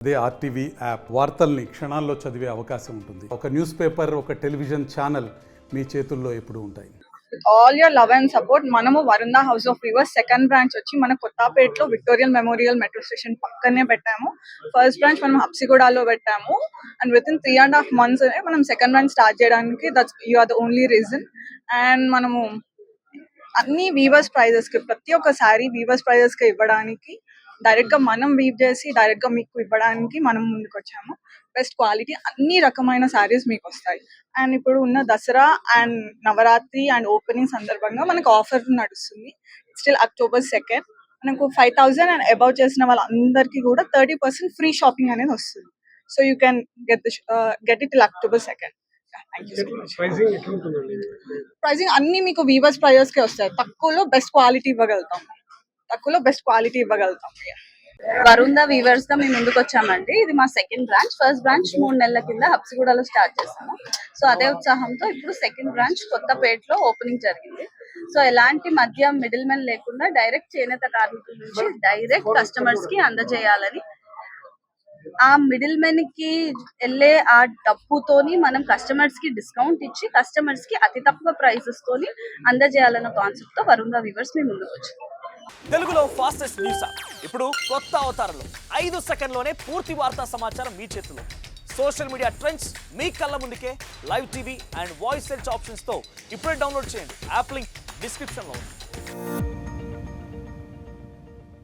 అదే RTV app వార్తల్ని క్షణాల్లో చదివే అవకాశం ఉంటుంది. ఒక న్యూస్ పేపర్, ఒక టెలివిజన్ ఛానల్ మీ చేతుల్లో ఎప్పుడూ ఉంటాయి. All your love and support మనము Varuna house of weavers second branch వచ్చి మన కొత్తపేటలో విక్టోరియల్ మెమోరియల్ మెట్రో స్టేషన్ పక్కనే పెట్టాము. ఫస్ట్ బ్రాంచ్ మనం హబ్సిగూడలో పెట్టాము అండ్ విత్ ఇన్ 3.5 months మనం సెకండ్ బ్రాంచ్ స్టార్ట్ చేయడానికి that's you are the only reason. And మనము అన్ని వీవర్స్ ప్రైజెస్ కి ప్రతి ఒక్క శారీ వీవర్స్ ప్రైజెస్ కి ఇవ్వడానికి డైరెక్ట్ గా మనం వీవ్ చేసి డైరెక్ట్ గా మీకు ఇవ్వడానికి మనం ముందుకు వచ్చాము. బెస్ట్ క్వాలిటీ అన్ని రకమైన శారీస్ మీకు వస్తాయి. అండ్ ఇప్పుడు ఉన్న Dasara and Navratri and opening సందర్భంగా మనకు ఆఫర్ నడుస్తుంది. స్టిల్ October 2nd మనకు 5,000 అండ్ అబౌవ్ చేసిన వాళ్ళందరికీ కూడా 30% ఫ్రీ షాపింగ్ అనేది వస్తుంది. So you can get it till October 2nd. Pricing అన్ని మీకు వీవర్స్ ప్రైజెస్ కే వస్తాయి. తక్కువలో బెస్ట్ క్వాలిటీ ఇవ్వగలుగుతాం. వరుణ వీవర్స్ గా మేము ముందుకు వచ్చామండి. ఇది మా సెకండ్ బ్రాంచ్. ఫస్ట్ బ్రాంచ్ 3 నెలల కింద హబ్సిగూడలో స్టార్ట్ చేసాము. సో అదే ఉత్సాహంతో ఇప్పుడు సెకండ్ బ్రాంచ్ కొత్తపేటలో ఓపెనింగ్ జరిగింది. సో ఎలాంటి మధ్య మిడిల్ మెన్ లేకుండా డైరెక్ట్ చేనేత కార్మికుల నుంచి డైరెక్ట్ కస్టమర్స్ కి అందజేయాలని, ఆ మిడిల్ మెన్ కి వెళ్ళే ఆ డబ్బుతోని మనం కస్టమర్స్ కి డిస్కౌంట్ ఇచ్చి కస్టమర్స్ కి అతి తక్కువ ప్రైసెస్ తోని అందజేయాలన్న కాన్సెప్ట్ తో వరుణ వీవర్స్ మేము ముందుకు వచ్చాము. తెలుగులో ఫాస్టెస్ట్ న్యూస్ ఇప్పుడు కొత్త అవతారంలో 5 సెకండ్లోనే పూర్తి వార్తా సమాచారం మీ చేతిలో. సోషల్ మీడియా ట్రెండ్స్ మీ కళ్ళ ముందుకే live TV and voice search ఆప్షన్స్తో ఇప్పుడే డౌన్లోడ్ చేయండి. యాప్ లింక్ డిస్క్రిప్షన్లో ఉంది.